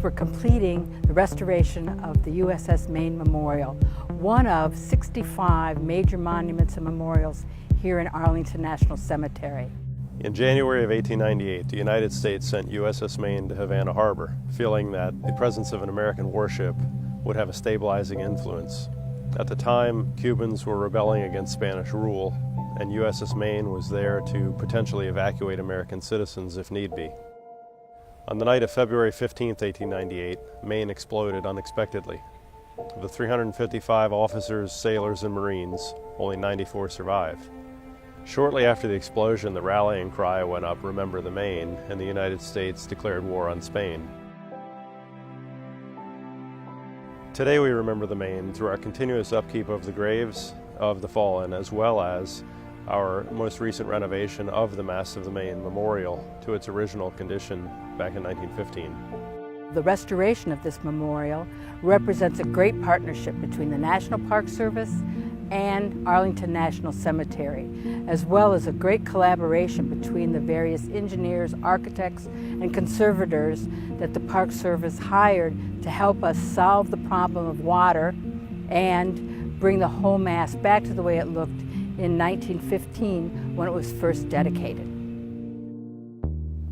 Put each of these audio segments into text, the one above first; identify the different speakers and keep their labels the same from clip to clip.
Speaker 1: we're completing the restoration of the USS Maine Memorial, one of 65 major monuments and memorials here in Arlington National Cemetery.
Speaker 2: In January of 1898, the United States sent USS Maine to Havana Harbor, feeling that the presence of an American warship would have a stabilizing influence. At the time, Cubans were rebelling against Spanish rule, and USS Maine was there to potentially evacuate American citizens if need be. On the night of February 15, 1898, Maine exploded unexpectedly. Of the 355 officers, sailors, and Marines, only 94 survived. Shortly after the explosion, the rallying cry went up, "Remember the Maine," and the United States declared war on Spain. Today we remember the Maine through our continuous upkeep of the graves of the fallen, as well as our most recent renovation of the Mass of the Maine Memorial to its original condition back in 1915.
Speaker 1: The restoration of this memorial represents a great partnership between the National Park Service and Arlington National Cemetery, as well as a great collaboration between the various engineers, architects, and conservators that the Park Service hired to help us solve the problem of water and bring the whole Mass back to the way it looked in 1915 when it was first dedicated.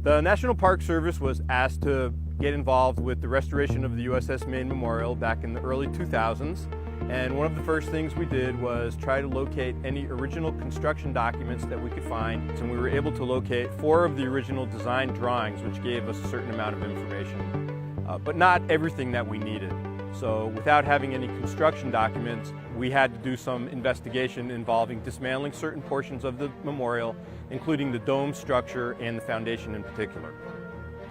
Speaker 3: The National Park Service was asked to get involved with the restoration of the USS Maine Memorial back in the early 2000s. And one of the first things we did was try to locate any original construction documents that we could find. And we were able to locate 4 of the original design drawings, which gave us a certain amount of information, but not everything that we needed. So without having any construction documents, we had to do some investigation involving dismantling certain portions of the memorial, including the dome structure and the foundation in particular.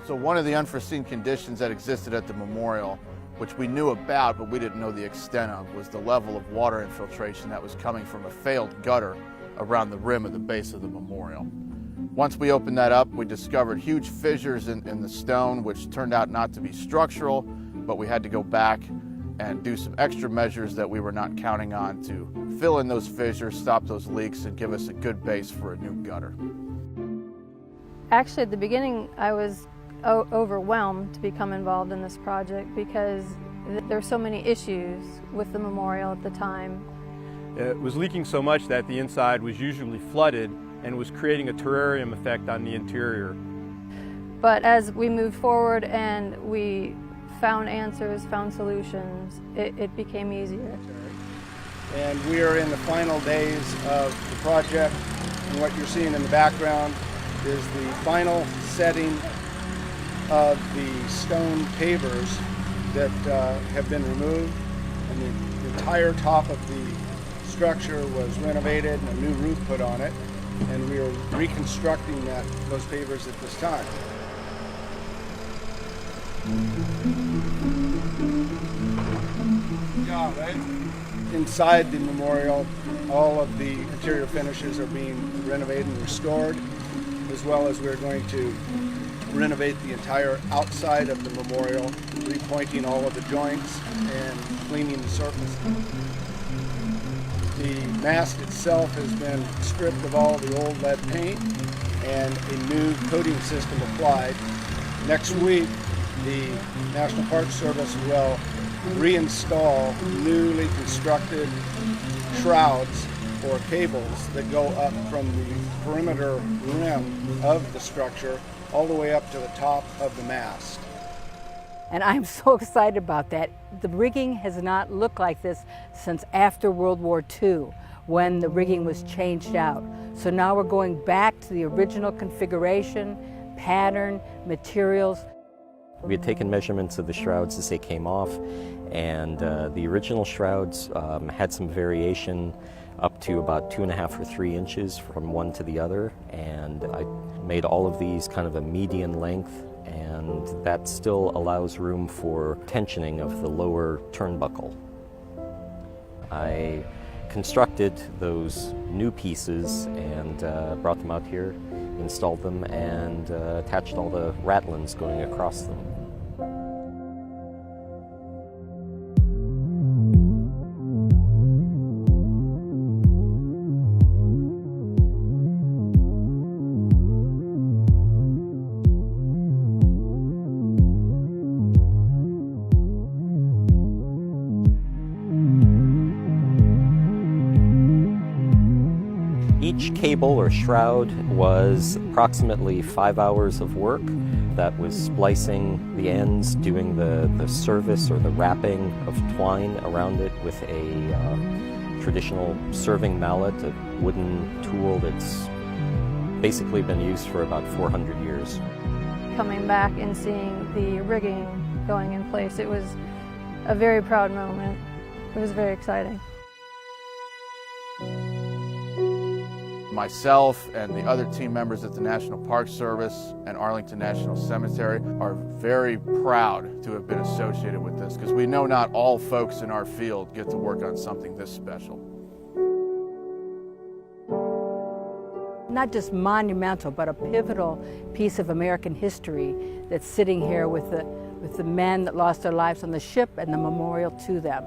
Speaker 4: So one of the unforeseen conditions that existed at the memorial, which we knew about but we didn't know the extent of, was the level of water infiltration that was coming from a failed gutter around the rim of the base of the memorial. Once we opened that up, we discovered huge fissures in the stone, which turned out not to be structural, but we had to go back and do some extra measures that we were not counting on to fill in those fissures, stop those leaks, and give us a good base for a new gutter.
Speaker 5: Actually, at the beginning, I was overwhelmed to become involved in this project because there were so many issues with the memorial at the time.
Speaker 3: It was leaking so much that the inside was usually flooded and was creating a terrarium effect on the interior.
Speaker 5: But as we moved forward and we found answers, found solutions, it became easier.
Speaker 6: And we are in the final days of the project, and what you're seeing in the background is the final setting of the stone pavers that have been removed, and the entire top of the structure was renovated and a new roof put on it, and we are reconstructing those pavers at this time. Yeah, right? Inside the memorial, all of the interior finishes are being renovated and restored, as well as we're going to renovate the entire outside of the memorial, repointing all of the joints and cleaning the surface. The mast itself has been stripped of all the old lead paint and a new coating system applied. Next week, the National Park Service will reinstall newly constructed shrouds or cables that go up from the perimeter rim of the structure all the way up to the top of the mast.
Speaker 1: And I'm so excited about that. The rigging has not looked like this since after World War II, when the rigging was changed out. So now we're going back to the original configuration, pattern, materials.
Speaker 7: We had taken measurements of the shrouds as they came off, and the original shrouds had some variation up to about 2.5 or 3 inches from one to the other, and I made all of these kind of a median length, and that still allows room for tensioning of the lower turnbuckle. I constructed those new pieces and brought them out here, installed them, and attached all the ratlins going across them. Each cable or shroud was approximately 5 hours of work. That was splicing the ends, doing the service or the wrapping of twine around it with a traditional serving mallet, a wooden tool that's basically been used for about 400 years.
Speaker 5: Coming back and seeing the rigging going in place, it was a very proud moment. It was very exciting.
Speaker 4: Myself and the other team members at the National Park Service and Arlington National Cemetery are very proud to have been associated with this, because we know not all folks in our field get to work on something this special.
Speaker 1: Not just monumental, but a pivotal piece of American history that's sitting here with the men that lost their lives on the ship and the memorial to them.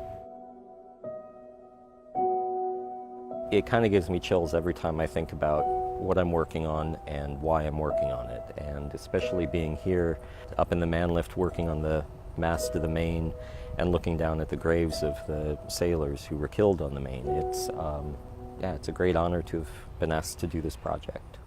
Speaker 7: It kind of gives me chills every time I think about what I'm working on and why I'm working on it, and especially being here up in the man lift working on the mast of the Maine and looking down at the graves of the sailors who were killed on the Maine. It's a great honor to have been asked to do this project.